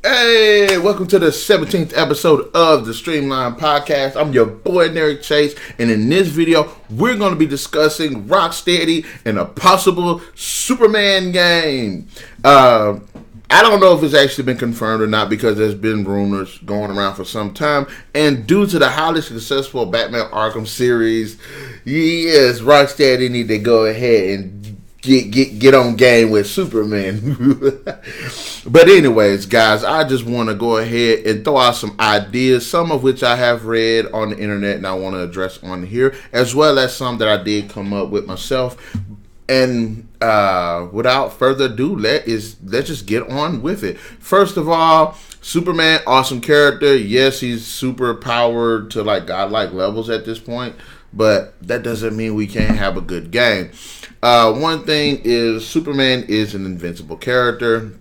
Hey, welcome to the 17th episode of the Streamline Podcast. I'm your boy, Narik Chase, and in this video, we're going to be discussing Rocksteady and a possible Superman game. I don't know if it's actually been confirmed or not because there's been rumors going around for some time, and due to the highly successful Batman Arkham series, yes, Rocksteady need to go ahead and get on game with Superman. But anyways, guys, I just want to go ahead and throw out some ideas, some of which I have read on the internet and I want to address on here, as well as some that I did come up with myself. And without further ado, let's just get on with it. First of all, Superman, awesome character. Yes, he's super powered to like godlike levels at this point, but that doesn't mean we can't have a good game. One thing is Superman is an invincible character,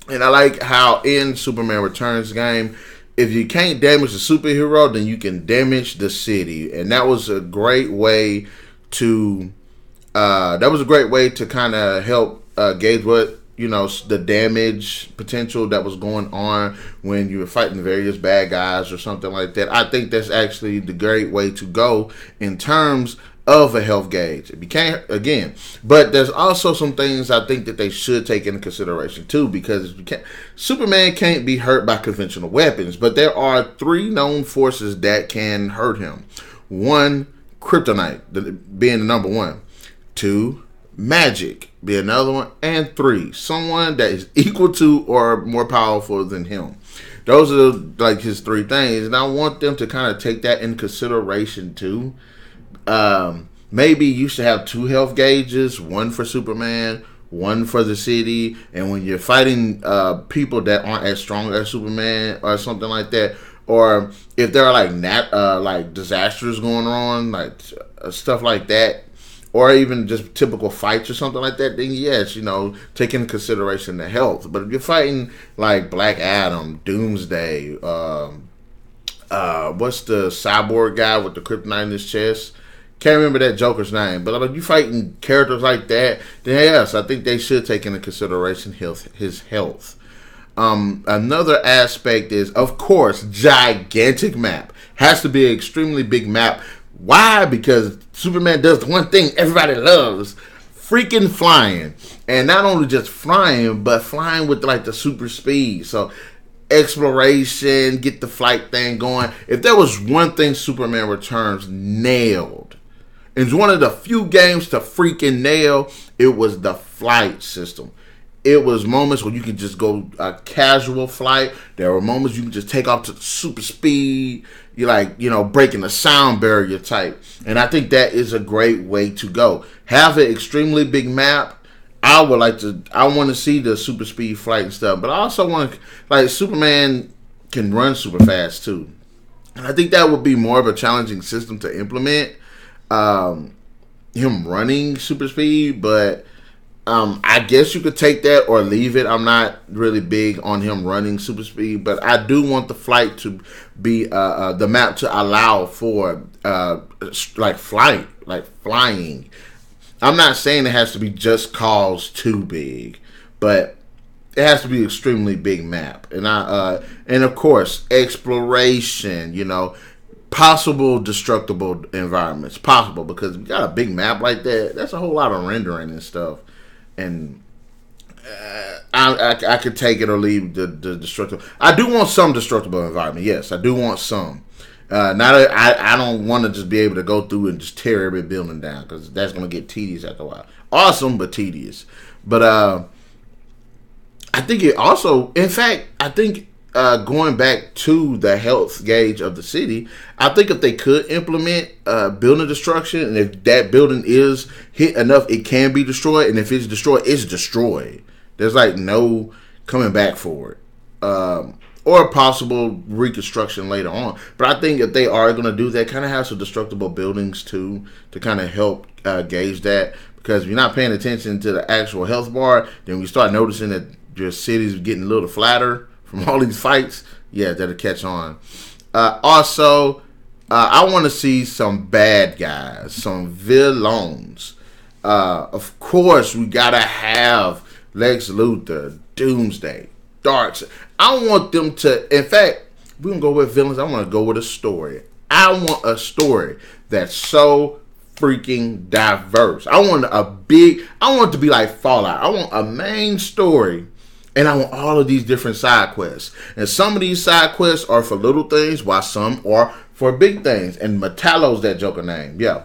and I like how in Superman Returns game, if you can't damage the superhero, then you can damage the city, and that was a great way to kind of help gauge what the damage potential that was going on when you were fighting various bad guys or something like that. I think that's actually the great way to go in terms of a health gauge. If you can't, again, but there's also some things I think that they should take into consideration too, because Superman can't be hurt by conventional weapons, but there are three known forces that can hurt him. One, kryptonite being the number one. Two, magic being another one. And three, someone that is equal to or more powerful than him. Those are like his three things, and I want them to kind of take that in consideration too. Maybe you should have two health gauges, one for Superman, one for the city, and when you're fighting people that aren't as strong as Superman or something like that, or if there are like disasters going on, like stuff like that, or even just typical fights or something like that, then yes, take into consideration the health. But if you're fighting like Black Adam, Doomsday, what's the cyborg guy with the kryptonite in his chest? Can't remember that Joker's name, but if you're fighting characters like that, then yes, I think they should take into consideration his health. Another aspect is, of course, gigantic map. Has to be an extremely big map. Why? Because Superman does the one thing everybody loves, freaking flying. And not only just flying, but flying with like the super speed. So exploration, get the flight thing going. If there was one thing Superman Returns nailed, it's one of the few games to freaking nail, it was the flight system. It was moments where you could just go a casual flight. There were moments you could just take off to super speed. You're like, breaking the sound barrier type. And I think that is a great way to go. Have an extremely big map. I want to see the super speed flight and stuff. But I also want, like, Superman can run super fast too. And I think that would be more of a challenging system to implement. Him running super speed, but I guess you could take that or leave it. I'm not really big on him running super speed, but I do want the flight to be the map to allow for like flying. I'm not saying it has to be just cause too big, but it has to be an extremely big map. And and of course exploration. Possible destructible environments, possible, because if you got a big map like that, that's a whole lot of rendering and stuff. And I could take it or leave the destructible. I do want some destructible environment. Yes, I do want some. I don't want to just be able to go through and just tear every building down, because that's going to get tedious after a while. Awesome, but tedious. But I think it also, in fact, going back to the health gauge of the city, I think if they could implement building destruction, and if that building is hit enough, it can be destroyed, and if it's destroyed, it's destroyed. There's like no coming back for it. Or possible reconstruction later on. But I think if they are going to do that, kind of have some destructible buildings too, to kind of help gauge that. Because if you're not paying attention to the actual health bar, then we start noticing that your city's getting a little flatter from all these fights. Yeah, that'll catch on. Also, I want to see some bad guys, some villains. Of course, we gotta have Lex Luthor, Doomsday, darks. I want them to, in fact, we're going to go with villains. I want to go with a story. I want a story that's so freaking diverse. I want it to be like Fallout. I want a main story, and I want all of these different side quests. And some of these side quests are for little things, while some are for big things. And Metallo's that Joker name. Yeah.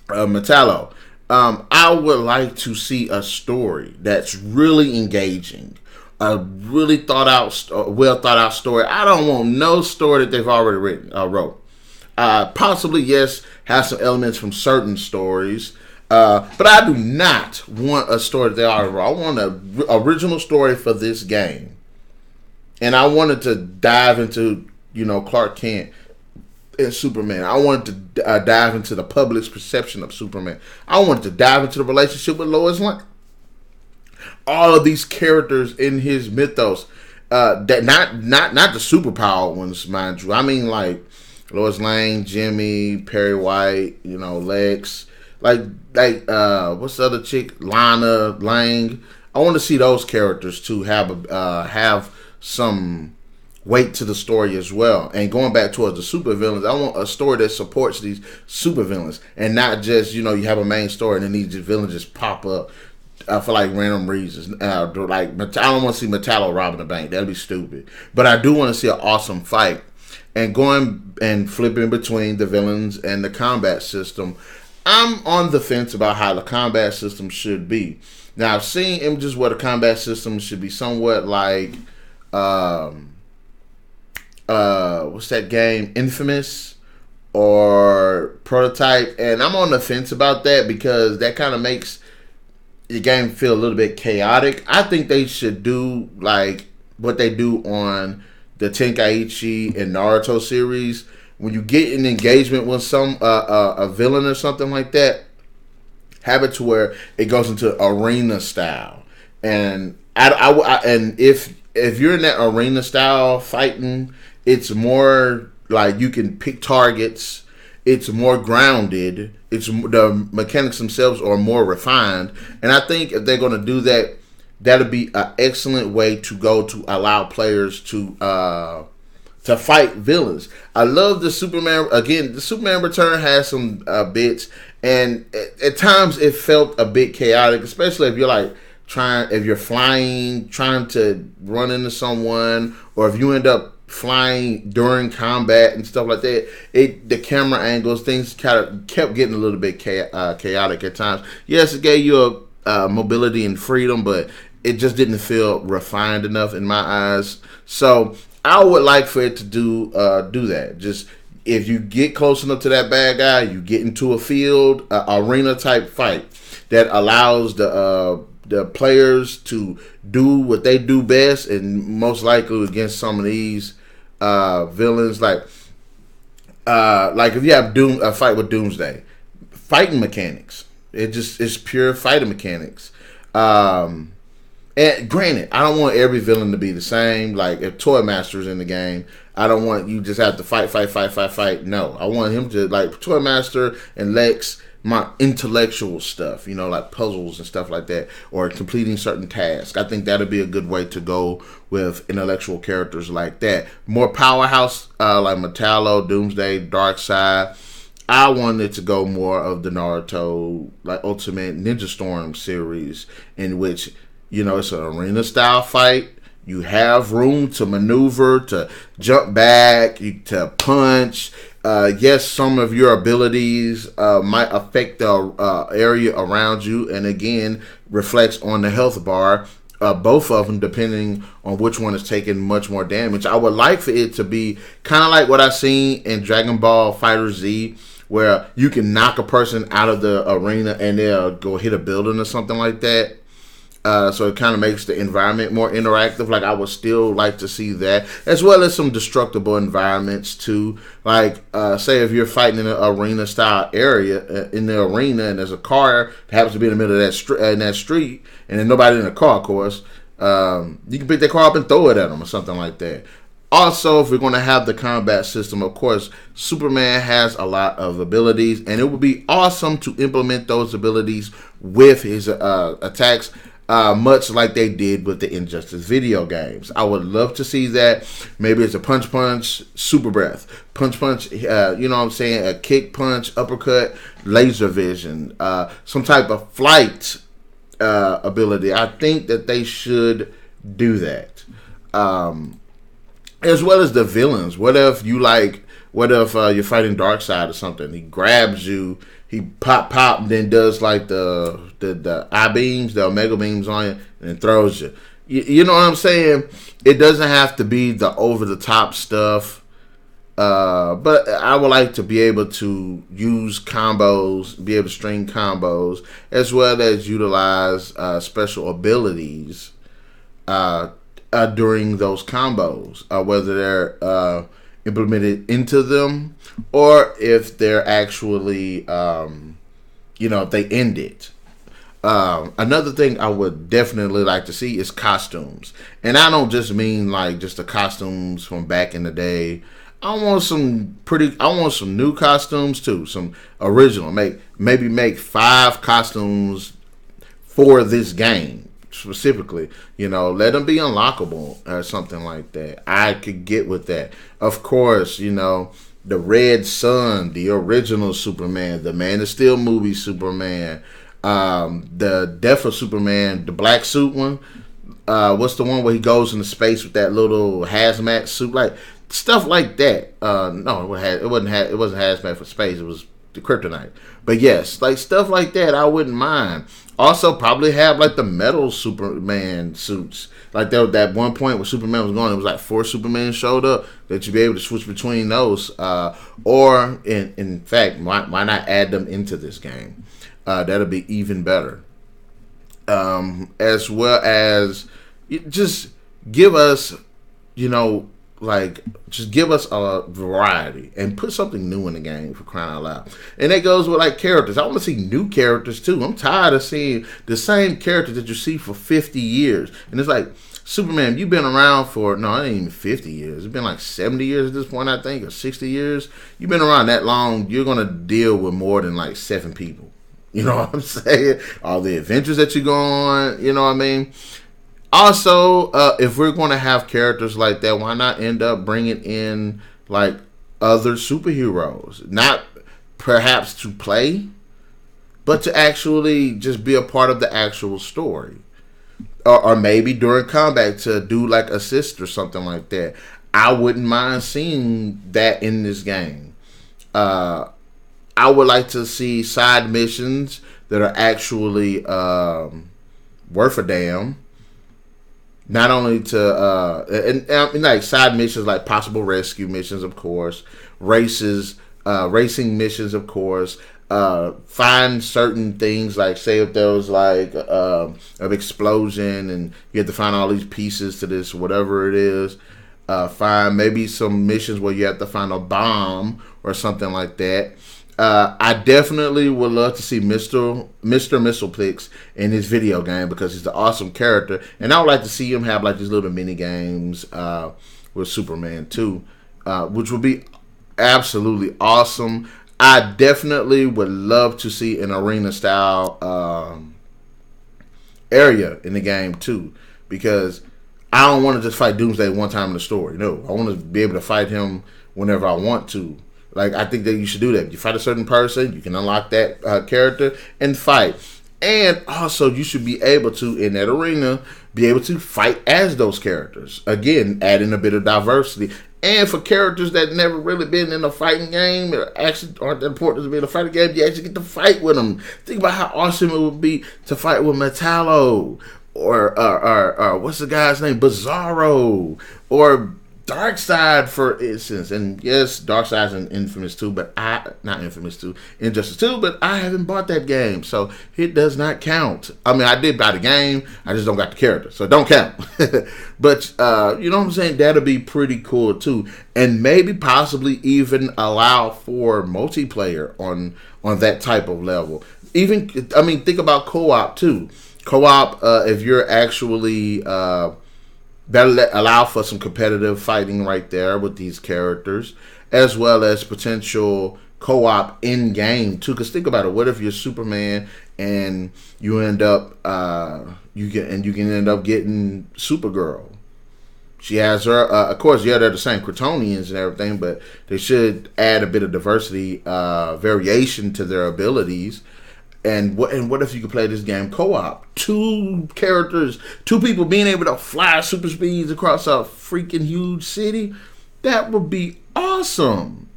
Metallo. I would like to see a story that's really engaging. A really well thought out story. I don't want no story that they've already wrote. Possibly, yes, have some elements from certain stories. But I do not want a story that they already wrote. I want an original story for this game. And I wanted to dive into, Clark Kent and Superman. I wanted to dive into the public's perception of Superman. I wanted to dive into the relationship with Lois Lane. All of these characters in his mythos, that not the superpowered ones, mind you. I mean, like Lois Lane, Jimmy, Perry White, Lex, like what's the other chick, Lana Lang. I want to see those characters too have some weight to the story as well. And going back towards the supervillains, I want a story that supports these supervillains and not just you have a main story and then these villains just pop up. For like random reasons, I don't want to see Metallo robbing a bank. That'd be stupid. But I do want to see an awesome fight, and going and flipping between the villains and the combat system. I'm on the fence about how the combat system should be. Now I've seen images where the combat system should be somewhat like, what's that game, Infamous or Prototype, and I'm on the fence about that because that kind of makes the game feel a little bit chaotic. I think they should do like what they do on the Tenkaichi and Naruto series. When you get an engagement with some a villain or something like that, have it to where it goes into arena style. And and if you're in that arena style fighting, it's more like you can pick targets. It's more grounded. The mechanics themselves are more refined. And I think if they're going to do that, that'll be an excellent way to go to allow players to fight villains. I love the Superman. Again, the Superman Return has some bits, and at times it felt a bit chaotic, especially if you're if you're flying, trying to run into someone, or if you end up flying during combat and stuff like that. The camera angles, things kind of kept getting a little bit chaotic at times. Yes, it gave you a mobility and freedom, but it just didn't feel refined enough in my eyes. So I would like for it to do that. Just if you get close enough to that bad guy, you get into a field, arena type fight that allows the players to do what they do best, and most likely against some of these villains, like if you have a fight with Doomsday, fighting mechanics. It's pure fighting mechanics. And granted, I don't want every villain to be the same. Like if Toymaster's in the game, I don't want you just have to fight. No, I want him to, like Toymaster and Lex, my intellectual stuff, like puzzles and stuff like that, or completing certain tasks. I think that'd be a good way to go with intellectual characters like that. More powerhouse, like Metallo, Doomsday, Darkseid. I wanted to go more of the Naruto, like Ultimate Ninja Storm series, in which, it's an arena style fight. You have room to maneuver, to jump back, to punch. Yes, some of your abilities might affect the area around you, and again, reflects on the health bar. Both of them, depending on which one is taking much more damage. I would like for it to be kind of like what I've seen in Dragon Ball FighterZ, where you can knock a person out of the arena and they'll go hit a building or something like that. So it kind of makes the environment more interactive. Like I would still like to see that, as well as some destructible environments too. Like say if you're fighting in an arena style area in the arena, and there's a car that happens to be in the middle of that street, and there's nobody in the car, of course, you can pick that car up and throw it at them or something like that. Also, if we're going to have the combat system, of course, Superman has a lot of abilities, and it would be awesome to implement those abilities with his attacks. much like they did with the Injustice video games. I would love to see that. Maybe it's a punch, super breath, punch, you know what I'm saying, a kick, punch, uppercut, laser vision, some type of flight ability. I think that they should do that. As well as the villains. What if you're fighting Darkseid or something? He grabs you, he pop, and then does like the eye beams, the Omega beams on you, and throws you. You know what I'm saying? It doesn't have to be the over the top stuff. But I would like to be able to use combos, be able to string combos, as well as utilize special abilities during those combos, whether they're implemented into them or if they're actually, if they end it. Another thing I would definitely like to see is costumes. And I don't just mean like just the costumes from back in the day. I want some new costumes too, some original. Maybe make 5 costumes for this game specifically. Let them be unlockable or something like that. I could get with that. Of course, the Red Sun, the original Superman, the Man of Steel movie Superman, the Death of Superman, the black suit one. What's the one where he goes into space with that little hazmat suit, like stuff like that? No, it wasn't hazmat for space. It was the kryptonite. But yes, like stuff like that, I wouldn't mind. Also, probably have like the metal Superman suits. Like that one point where Superman was going, it was like 4 Supermen showed up, that you'd be able to switch between those. Or in fact, why not add them into this game? That'll be even better. As well as just give us, just give us a variety and put something new in the game, for crying out loud. And that goes with like characters. I want to see new characters too. I'm tired of seeing the same characters that you see for 50 years. And it's like, Superman, you've been around for, no, it ain't even 50 years. It's been like 70 years at this point, I think, or 60 years. You've been around that long, you're going to deal with more than like 7 people. You know what I'm saying? All the adventures that you go on, you know what I mean? Also, if we're going to have characters like that, why not end up bringing in like other superheroes? Not perhaps to play, but to actually just be a part of the actual story. Or maybe during combat to do like assist or something like that. I wouldn't mind seeing that in this game. I would like to see side missions that are actually worth a damn. Not only to and like side missions, like possible rescue missions, of course, racing missions, of course. Find certain things, like say if there was like an explosion and you have to find all these pieces to this, whatever it is. Find maybe some missions where you have to find a bomb or something like that. I definitely would love to see Mr. Mistlepix in his video game, because he's an awesome character, and I would like to see him have like these little mini games with Superman too, which would be absolutely awesome. I definitely would love to see an arena style area in the game too, because I don't want to just fight Doomsday one time in the story. No, I want to be able to fight him whenever I want to. Like, I think that you should do that. If you fight a certain person, you can unlock that character and fight. And also, you should be able to, in that arena, be able to fight as those characters. Again, adding a bit of diversity. And for characters that never really been in a fighting game, or actually aren't that important to be in a fighting game, you actually get to fight with them. Think about how awesome it would be to fight with Metallo, or what's the guy's name? Bizarro, or Darkseid, for instance. And yes, Darkseid's in Infamous 2, but not Infamous 2, Injustice 2, but I haven't bought that game, so it does not count. I mean, I did buy the game, I just don't got the character, so it don't count. But, you know what I'm saying? That'll be pretty cool, too. And maybe possibly even allow for multiplayer on that type of level. Even, I mean, think about co-op, too. Co-op, if you're actually... that'll allow for some competitive fighting right there with these characters, as well as potential co-op in game too. Because think about it, what if you're Superman and you end up you can end up getting Supergirl? She has her, of course, yeah, they're the same Kryptonians and everything, but they should add a bit of diversity, variation to their abilities. And what if you could play this game co-op? Two characters, two people being able to fly super speeds across a freaking huge city? That would be awesome.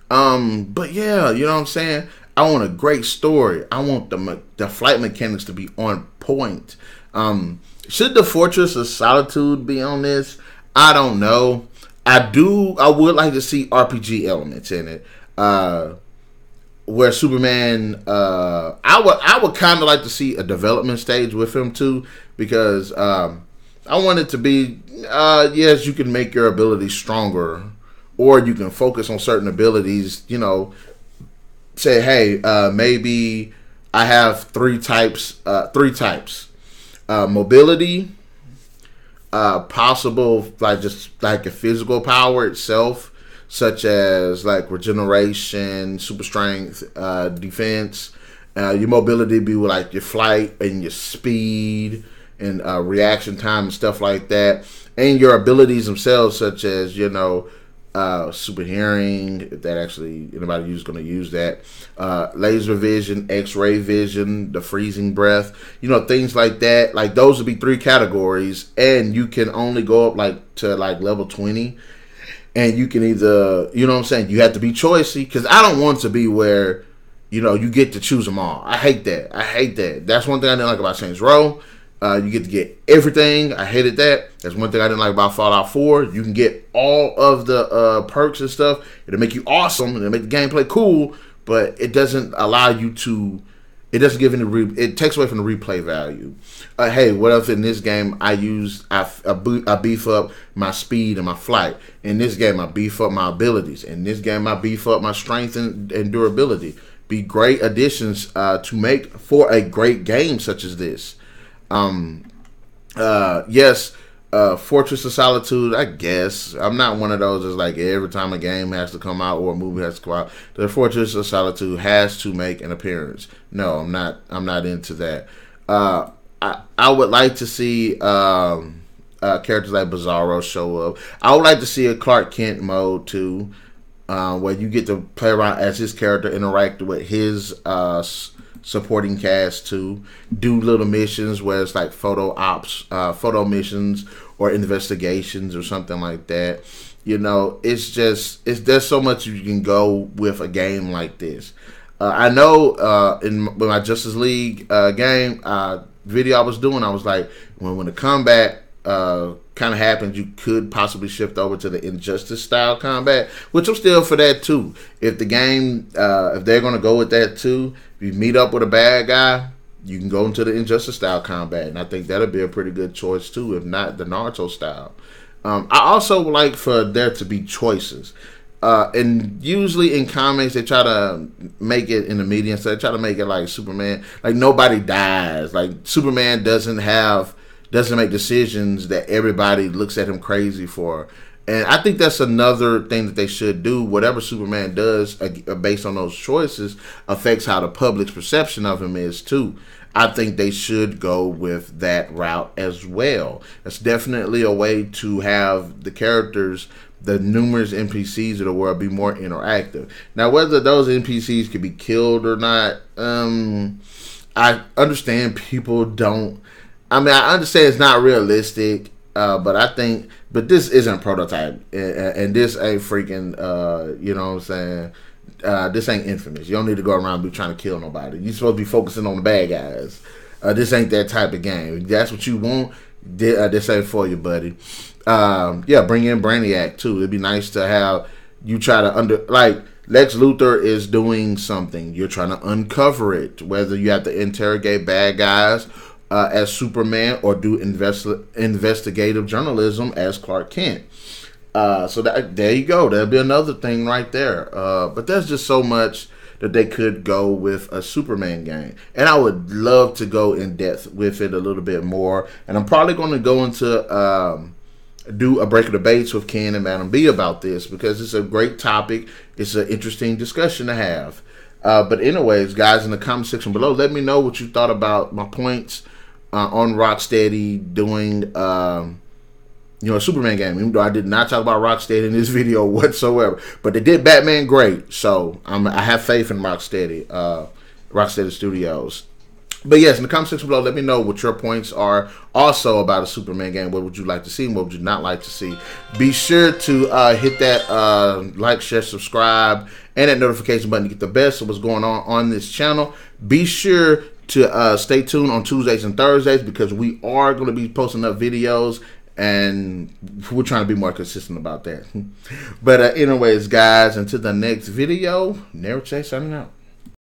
But yeah, you know what I'm saying? I want a great story. I want the flight mechanics to be on point. Should the Fortress of Solitude be on this? I don't know. I would like to see RPG elements in it. Where Superman, I would kind of like to see a development stage with him too, because I want it to be, yes, you can make your abilities stronger, or you can focus on certain abilities. You know, say, hey, maybe I have three types. Mobility, possible, like just like a physical power itself, such as like regeneration, super strength, defense. Your mobility be like your flight and your speed and reaction time and stuff like that, and your abilities themselves, such as, you know, super hearing, if that actually anybody who's going to use that, laser vision, x-ray vision, the freezing breath, you know, things like that. Like, those would be three categories, and you can only go up like to like level 20, and you can either, you know what I'm saying, you have to be choicey, because I don't want to be where, you know, you get to choose them all. I hate that. That's one thing I didn't like about Saints Row. You get to get everything. I hated that. That's one thing I didn't like about Fallout 4. You can get all of the perks and stuff. It'll make you awesome. It'll make the gameplay cool, but it doesn't allow you to. It doesn't give any. It takes away from the replay value. Hey, what if in this game I beef up my speed and my flight? In this game I beef up my abilities. In this game I beef up my strength and durability. Be great additions to make for a great game such as this. Yes, Fortress of Solitude, I guess. I'm not one of those that's like every time a game has to come out or a movie has to come out, the Fortress of Solitude has to make an appearance. No, I'm not into that. I would like to see characters like Bizarro show up. I would like to see a Clark Kent mode too, where you get to play around as his character, interact with his supporting cast too, do little missions where it's like photo missions or investigations or something like that. You know, there's so much you can go with a game like this. I know in my Justice League game video I was doing, I was like, when the combat kind of happens, you could possibly shift over to the Injustice style combat, which I'm still for that too. If the game, if they're going to go with that too, if you meet up with a bad guy, you can go into the Injustice style combat, and I think that'll be a pretty good choice too, if not the Naruto style. I also like for there to be choices. And usually in comics, they try to make it in the media, so they try to make it like Superman, like nobody dies. Like Superman doesn't make decisions that everybody looks at him crazy for. And I think that's another thing that they should do. Whatever Superman does based on those choices affects how the public's perception of him is too. I think they should go with that route as well. It's definitely a way to have the characters, the numerous NPCs of the world, be more interactive. Now, whether those NPCs could be killed or not, I understand people don't. I mean, I understand it's not realistic, but this isn't prototype, and this ain't freaking, you know what I'm saying? This ain't Infamous. You don't need to go around and be trying to kill nobody. You're supposed to be focusing on the bad guys. This ain't that type of game. If that's what you want, this ain't for you, buddy. Yeah, bring in Brainiac too. It'd be nice to have you try to like Lex Luthor is doing something. You're trying to uncover it. Whether you have to interrogate bad guys as Superman or do investigative journalism as Clark Kent. So there you go. There'll be another thing right there. But there's just so much that they could go with a Superman game. And I would love to go in depth with it a little bit more. And I'm probably going to go into do a break of debates with Ken and Madam B about this, because it's a great topic. It's an interesting discussion to have. But anyways, guys, in the comment section below, let me know what you thought about my points on Rocksteady doing a Superman game. Even though I did not talk about Rocksteady in this video whatsoever, but they did Batman great, so I have faith in Rocksteady Studios. But yes, in the comment section below, let me know what your points are also about a Superman game. What would you like to see and what would you not like to see? Be sure to hit that like, share, subscribe, and that notification button to get the best of what's going on this channel. Be sure to stay tuned on Tuesdays and Thursdays, because we are going to be posting up videos, and we're trying to be more consistent about that. But anyways, guys, until the next video, Narik signing out.